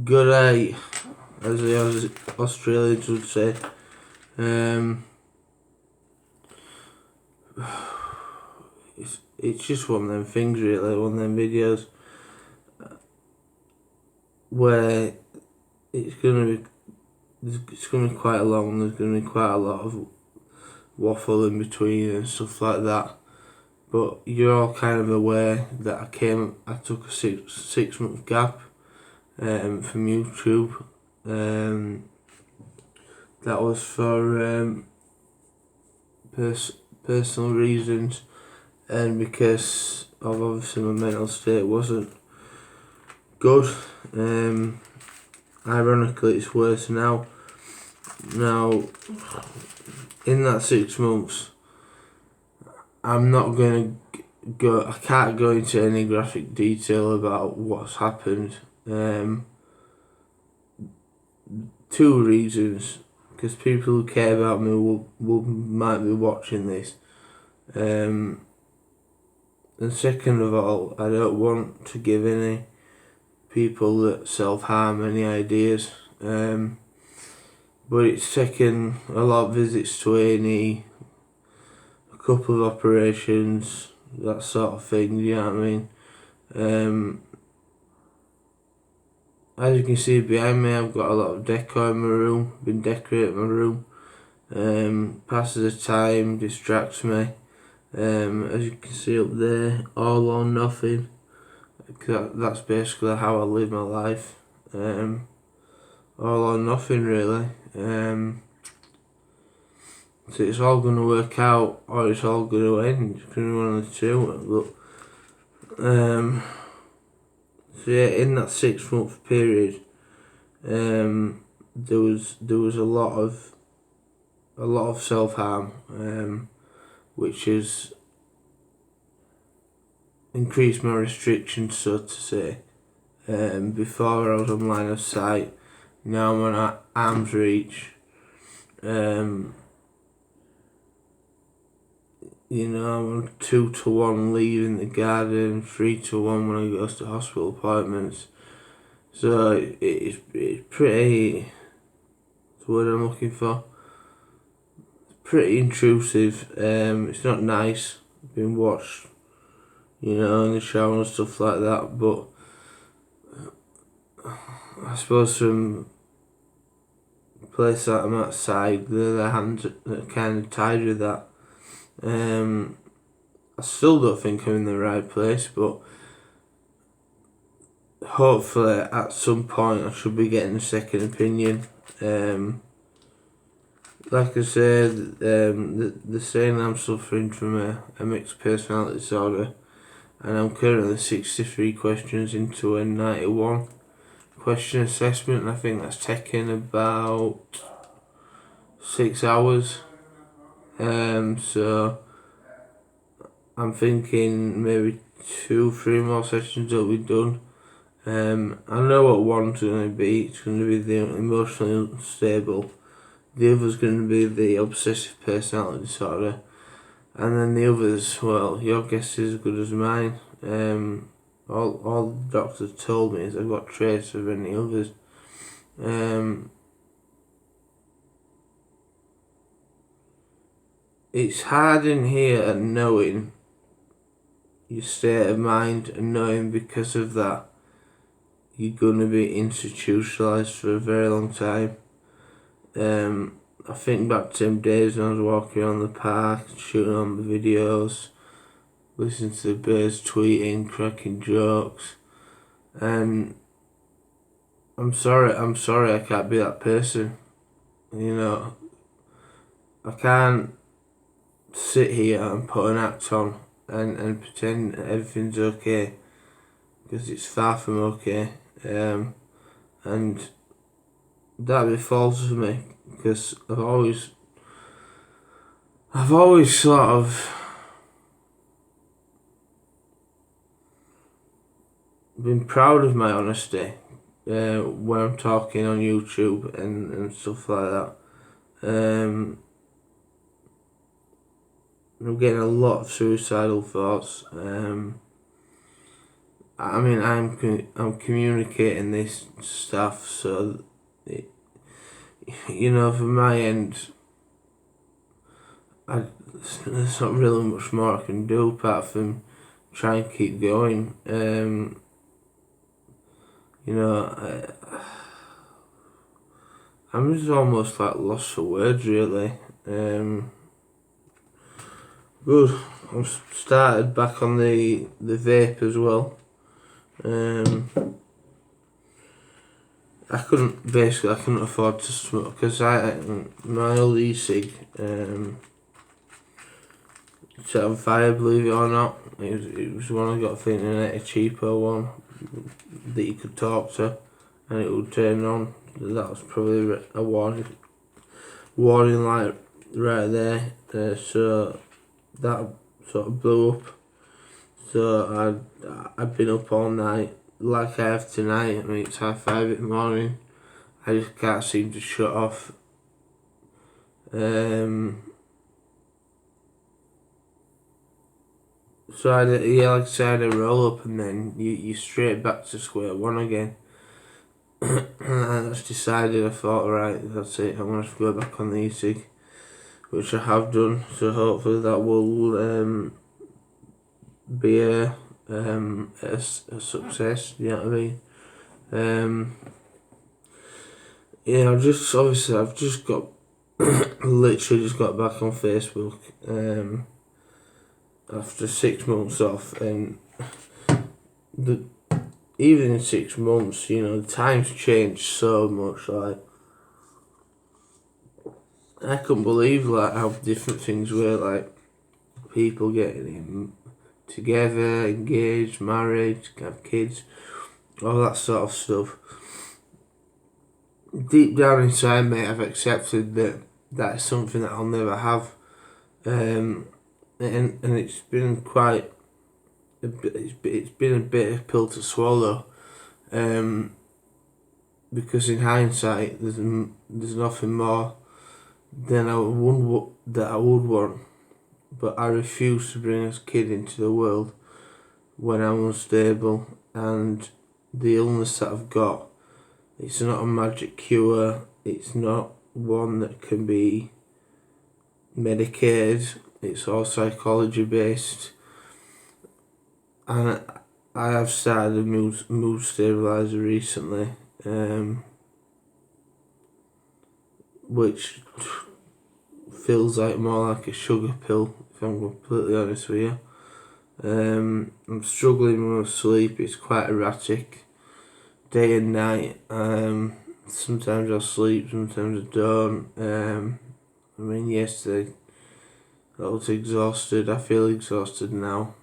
good eye, as the Australians would say. It's just one of them things, really, one of them videos where it's gonna be quite long. There's gonna be quite a lot of waffle in between and stuff like that. But you're all kind of aware that I took a six month gap from YouTube. That was for personal reasons, and because of obviously my mental state wasn't good. Ironically, it's worse now. Now, in that 6 months, I'm not gonna go. I can't go into any graphic detail about what's happened. Two reasons, because people who care about me might be watching this. And second of all, I don't want to give any people that self-harm any ideas. But it's taken a lot of visits to A&E, a couple of operations, that sort of thing, you know what I mean? As you can see behind me, I've got a lot of decor in my room, been decorating my room. Passes the time, distracts me. As you can see up there, all or nothing. That's basically how I live my life. All or nothing, really. So it's all going to work out, or it's all going to end. It's going to be one of the two. But so yeah, in that 6 month period, there was a lot of self harm, which has increased my restrictions, so to say. Before I was on line of sight, now I'm on arm's reach. I'm on 2-to-1 leave in the garden, 3-to-1 when I go to hospital appointments. So it's pretty. What's the word I'm looking for? It's pretty intrusive. It's not nice being watched, in the shower and stuff like that. But I suppose from the place that I'm outside, the hands are kind of tied with that. I still don't think I'm in the right place, but hopefully at some point I should be getting a second opinion. Like I said, they're saying I'm suffering from a mixed personality disorder, and I'm currently 63 questions into a 91 question assessment, and I think that's taken about 6 hours. So I'm thinking maybe 2-3 more sessions will be done. I know what one's going to be. It's going to be the emotionally unstable. The other's going to be the obsessive personality disorder. And then the others, well, your guess is as good as mine. All the doctors told me is I've got trace of any others. It's hard in here at knowing your state of mind, and knowing because of that you're going to be institutionalised for a very long time. I think back to them days when I was walking around the park, shooting on the videos, listening to the birds tweeting, cracking jokes, and I'm sorry I can't be that person. I can't sit here and put an act on and pretend everything's okay, because it's far from okay. And that'd be false for me, because I've always sort of been proud of my honesty when I'm talking on YouTube and stuff like that. I'm getting a lot of suicidal thoughts. I mean, I'm communicating this stuff, so it, from my end, there's not really much more I can do apart from try and keep going. I'm just almost like lost for words, really. Good. I'm started back on the vape as well. I couldn't afford to smoke because my old e-cig set on fire, believe it or not. It was one I got thinking a cheaper one that you could talk to and it would turn on. That was probably a warning light right there. So that sort of blew up. So I've been up all night like I have tonight. I mean, it's 5:30 in the morning. I just can't seem to shut off. So like I said, I roll up and then you straight back to square one again. And I just decided, I thought, right, that's it, I'm going to have to go back on the e-cig, which I have done, so hopefully that will be a success, you know what I mean? I've just got, literally just got back on Facebook, after 6 months off, and even in 6 months, the times changed so much. Like, I couldn't believe like how different things were. Like, people getting together, engaged, married, have kids, all that sort of stuff. Deep down inside me, I've accepted that that's something that I'll never have, and it's been quite. It's been a bit of a pill to swallow, because in hindsight, there's nothing more than I would want, but I refuse to bring a kid into the world when I'm unstable, and the illness that I've got, it's not a magic cure. It's not one that can be medicated. It's all psychology based. And I have started a mood stabilizer recently, which feels like more like a sugar pill, if I'm completely honest with you. I'm struggling with sleep. It's quite erratic, day and night. Sometimes I'll sleep, sometimes I don't. Yesterday I was exhausted. I feel exhausted now.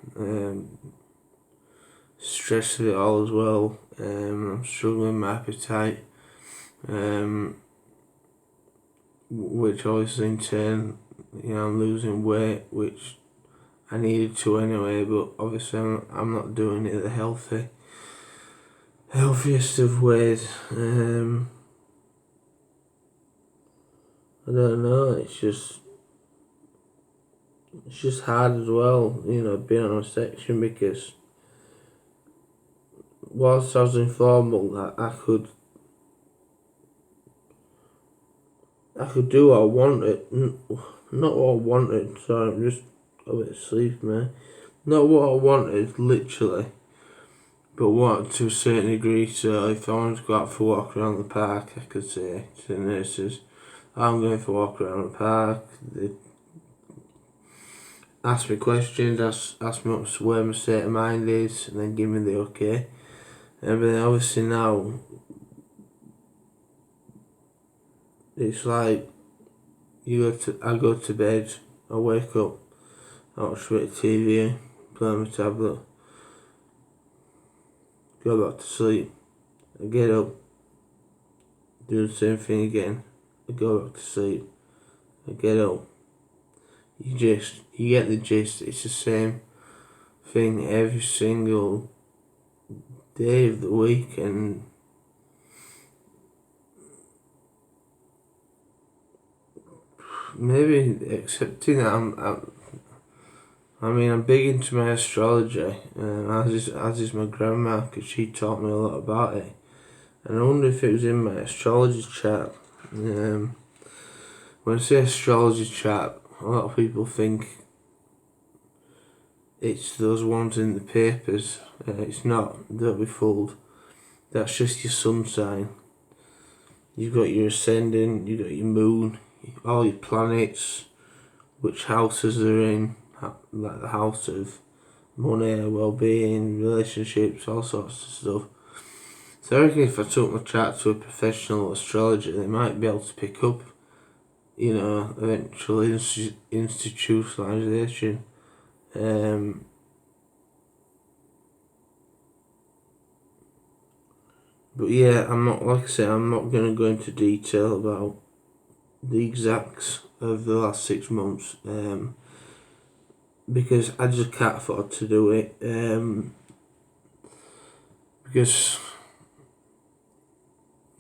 Stress of it all as well. I'm struggling with my appetite, which obviously in turn, I'm losing weight, which I needed to anyway. But obviously, I'm not doing it the healthiest of ways. I don't know. It's just hard as well, being on a section, because whilst I was informal that I could do what I wanted, not what I wanted, sorry, I'm just a bit asleep, man. Not what I wanted, literally, but wanted to a certain degree. So if I wanted to go out for a walk around the park, I could say to the nurses, I'm going for a walk around the park. They ask me questions, ask me where my state of mind is, and then give me the okay. And then obviously now, it's like, I go to bed, I wake up, I watch a bit of TV, play on my tablet, go back to sleep, I get up, do the same thing again, I go back to sleep, I get up. You get the gist. It's the same thing every single day of the week, and maybe accepting that I mean, I'm big into my astrology, as is my grandma, because she taught me a lot about it. And I wonder if it was in my astrology chart. When I say astrology chart, a lot of people think it's those ones in the papers. It's not. Don't be fooled. That's just your sun sign. You've got your ascendant, you've got your moon, all your planets, which houses they're in, like the house of money, well-being, relationships, all sorts of stuff. So I reckon if I took my chart to a professional astrologer, they might be able to pick up, eventual institutionalisation. But yeah, I'm not, like I say, I'm not going to go into detail about the exacts of the last 6 months, because I just can't afford to do it, because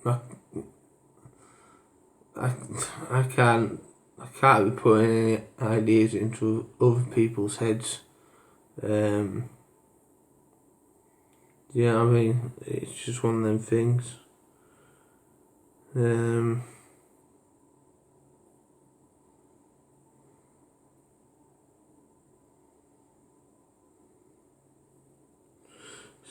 I can't be putting any ideas into other people's heads. You know what I mean? It's just one of them things.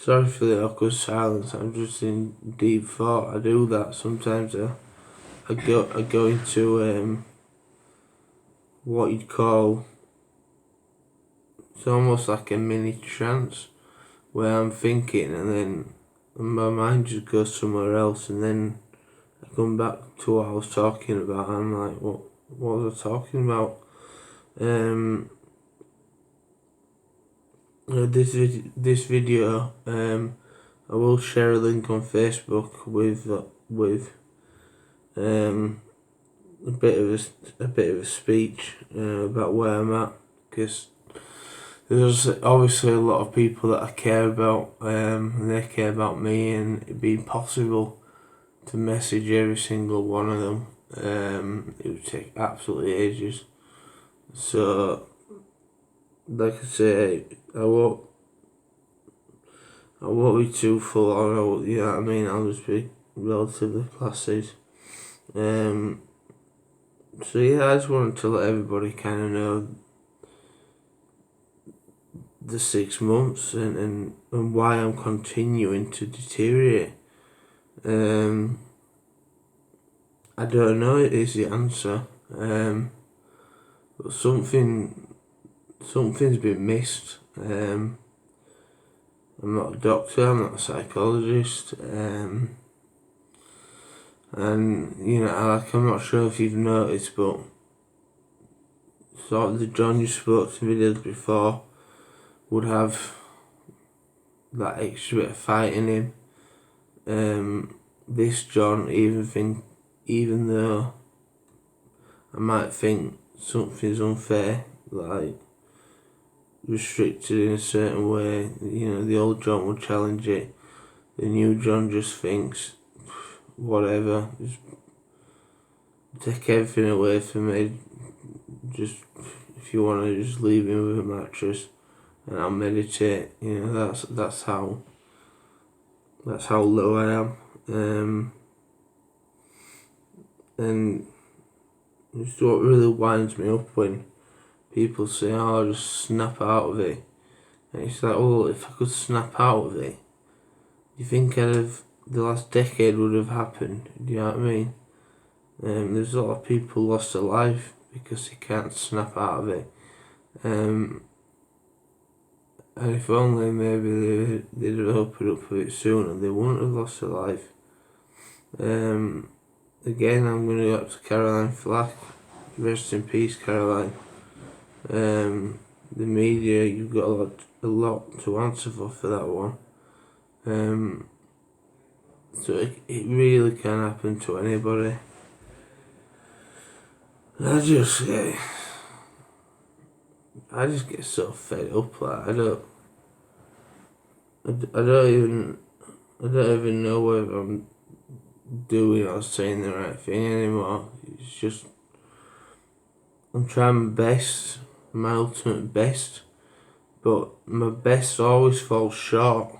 Sorry for the awkward silence. I'm just in deep thought. I do that sometimes. I go into what you'd call, it's almost like a mini trance, where I'm thinking and then my mind just goes somewhere else, and then I come back to what I was talking about and I'm like, what was I talking about? This video, I will share a link on Facebook with a bit of a speech about where I'm at, because there's obviously a lot of people that I care about, and they care about me, and it'd be impossible to message every single one of them. It would take absolutely ages. So, like I say, I won't be too full on. You know what I mean? I'll just be relatively placid. So yeah, I just wanted to let everybody kind of know the 6 months and why I'm continuing to deteriorate. I don't know is the answer, but something's been missed. I'm not a doctor, I'm not a psychologist, and I'm not sure if you've noticed, but sort of the John you spoke to videos before would have that extra bit of fight in him. This John, even though I might think something's unfair, like restricted in a certain way, the old John would challenge it. The new John just thinks, whatever, just take everything away from me. Just, if you want to, just leave me with a mattress and I'll meditate. That's how low I am. And it's what really winds me up when people say, "Oh, I'll just snap out of it." And it's like, well, if I could snap out of it, do you think the last decade would have happened? Do you know what I mean? There's a lot of people lost their life because they can't snap out of it. And if only maybe they'd have opened up a bit sooner, they wouldn't have lost their life. Again, I'm going to go up to Caroline Flack. Rest in peace, Caroline. The media, you've got a lot to answer for that one. So it really can happen to anybody. And I just get so fed up. Like I don't even know whether I'm doing or saying the right thing anymore. It's just I'm trying my best, my ultimate best, but my best always falls short.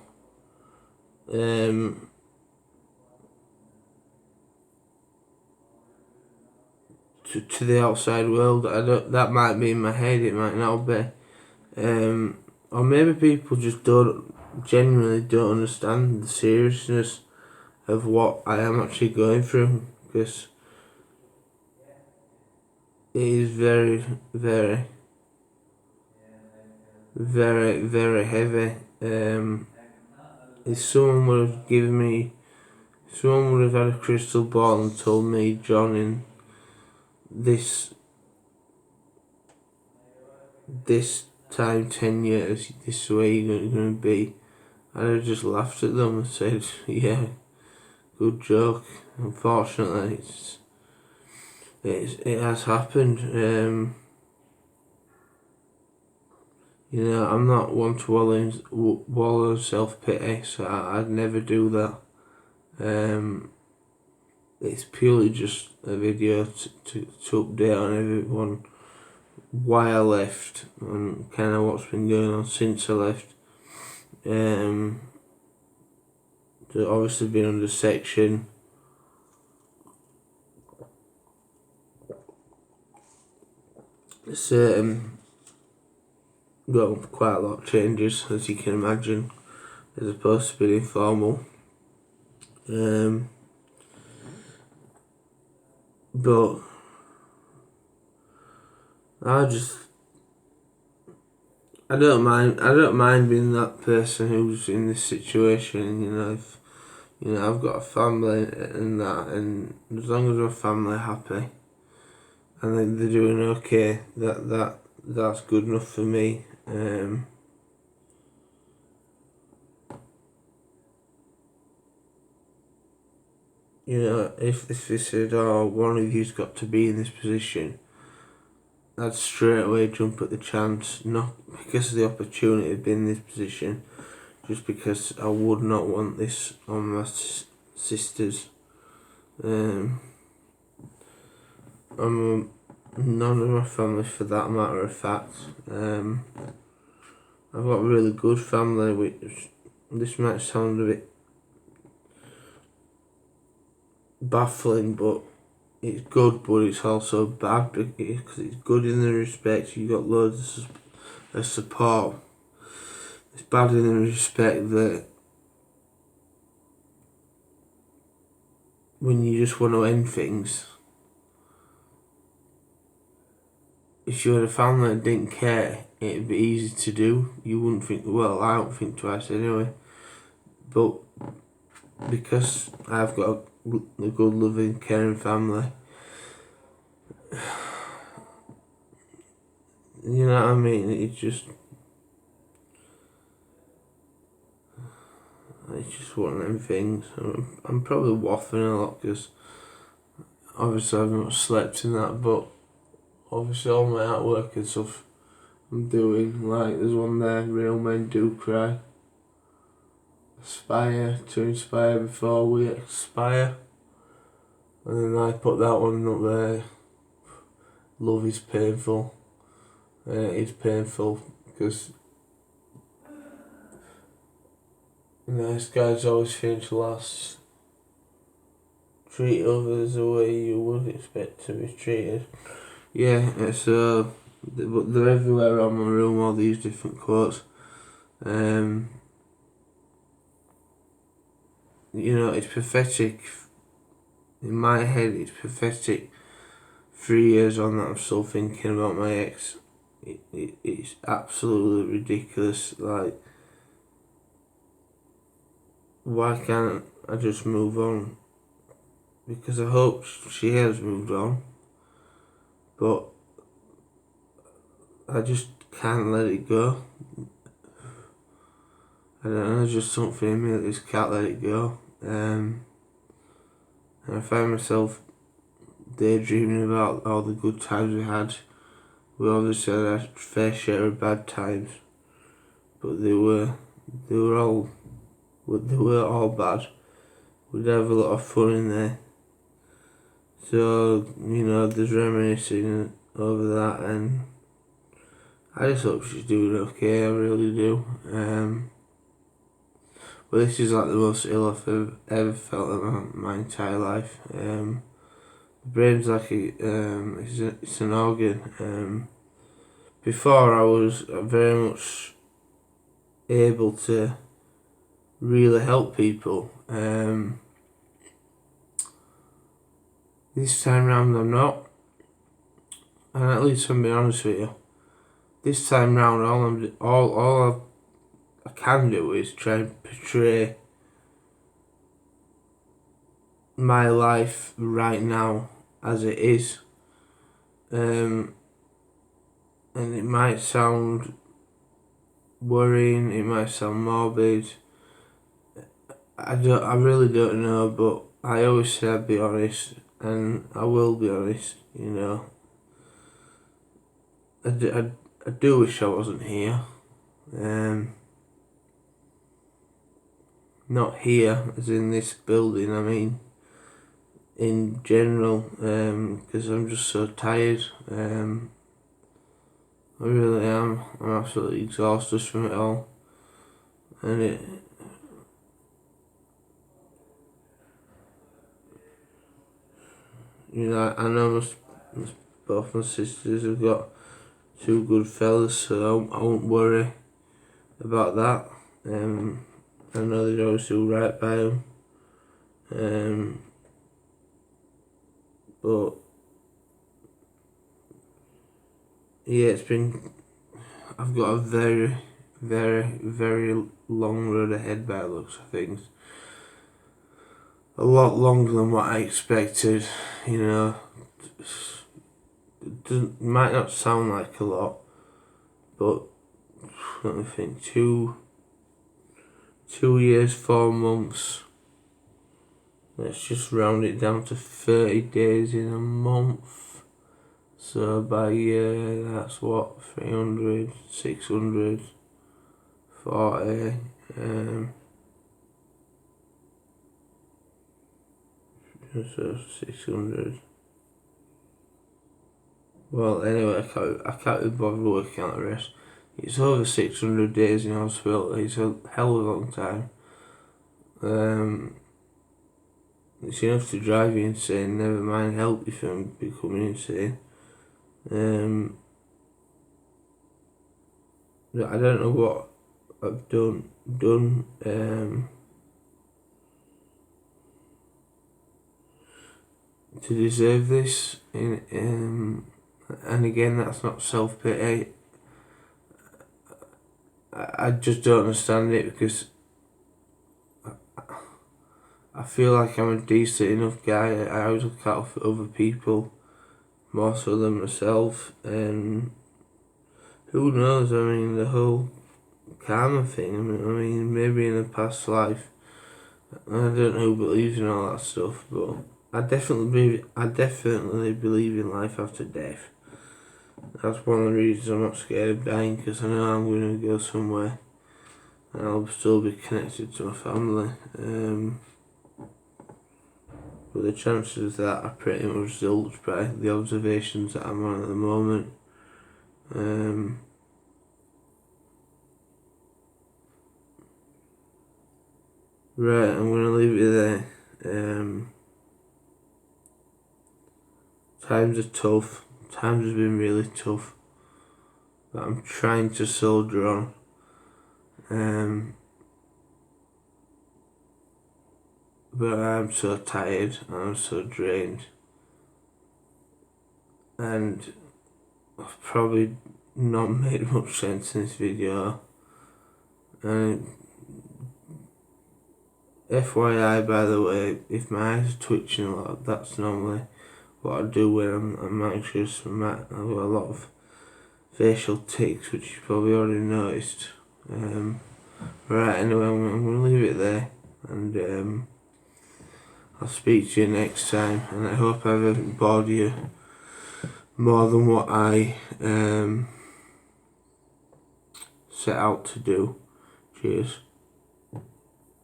To the outside world, that might be in my head, it might not be. Or maybe people just genuinely don't understand the seriousness of what I am actually going through, because it is very, very, very, very heavy. If someone would have someone would have had a crystal ball and told me, John, in this time, 10 years, this is where you're going to be, I'd have just laughed at them and said, yeah, good joke. Unfortunately, it has happened. I'm not one to wallow in self-pity, so I'd never do that. It's purely just a video to update on everyone why I left and kind of what's been going on since I left. So obviously been under section. It's well, quite a lot of changes, as you can imagine, as opposed to being informal. But I don't mind being that person who's in this situation. If I've got a family and that, and as long as my family are happy and they're doing okay, that's good enough for me. If they said, "Oh, one of you's got to be in this position," I'd straight away jump at the chance, not because of the opportunity to be in this position, just because I would not want this on my sisters. None of my family, for that matter of fact. I've got a really good family, which this might sound a bit baffling, but it's good, but it's also bad, because it's good in the respect you got loads of support. It's bad in the respect that when you just want to end things, if you had a family that didn't care, it'd be easy to do. You wouldn't think, well, I don't think twice anyway. But because I've got a good, loving, caring family, you know what I mean? It's just one of them things. I'm probably waffling a lot because obviously I've not slept in that, but obviously all my artwork and stuff I'm doing, like there's one there, Real Men Do Cry. Aspire to inspire before we expire. And then I put that one up there. Love is painful. It's painful because nice guys always finish last. Treat others the way you would expect to be treated. Yeah, so they're everywhere around my room, all these different quotes. It's pathetic. In my head, it's pathetic. 3 years on that, I'm still thinking about my ex. It's absolutely ridiculous. Like, why can't I just move on? Because I hope she has moved on, but I just can't let it go. I don't know, just something in me that just can't let it go. And I find myself daydreaming about all the good times we had. We obviously had our fair share of bad times, but they were all bad. We'd have a lot of fun in there. So, there's reminiscing over that, and I just hope she's doing okay, I really do. But this is like the most ill I've ever felt in my entire life. The brain's like it's an organ. Before I was very much able to really help people. This time round I'm not, and at least I'm being honest with you. This time round, all I can do is try and portray my life right now as it is. And it might sound worrying, it might sound morbid. I really don't know, but I always say I'd be honest, and I will be honest. You know, I do wish I wasn't here. Not here as in this building, I mean in general, because I'm just so tired. I really am. I'm absolutely exhausted from it all, and you know, I know both my sisters have got two good fellas, so I won't worry about that. I know they'd always do right by them. But yeah, I've got a very, very, very long road ahead by the looks of things. A lot longer than what I expected, you know. It might not sound like a lot, but let me think, 2 years, 4 months. Let's just round it down to 30 days in a month. So by year, that's what, 300, 600, 40, so 600. Well, anyway, I can't be bothered working out the rest. It's over 600 days in hospital. It's a hell of a long time. It's enough to drive you insane, never mind help you from becoming insane. I don't know what I've done to deserve this. And again, that's not self-pity. I just don't understand it, because I feel like I'm a decent enough guy. I always look out for other people more so than myself, and who knows, I mean, the whole karma thing, I mean maybe in a past life, I don't know who believes in all that stuff, but I definitely believe in life after death. That's one of the reasons I'm not scared of dying, because I know I'm going to go somewhere and I'll still be connected to my family. But the chances of that are pretty much zilch by the observations that I'm on at the moment. Right, I'm going to leave it there. Times are tough. Times have been really tough, but I'm trying to soldier on. But I'm so tired, I'm so drained, and I've probably not made much sense in this video. And FYI, by the way, if my eyes are twitching a lot, that's normally what I do when I'm anxious. I've got a lot of facial tics, which you've probably already noticed. Right, anyway, I'm going to leave it there, and I'll speak to you next time, and I hope I haven't bored you more than what I set out to do. Cheers.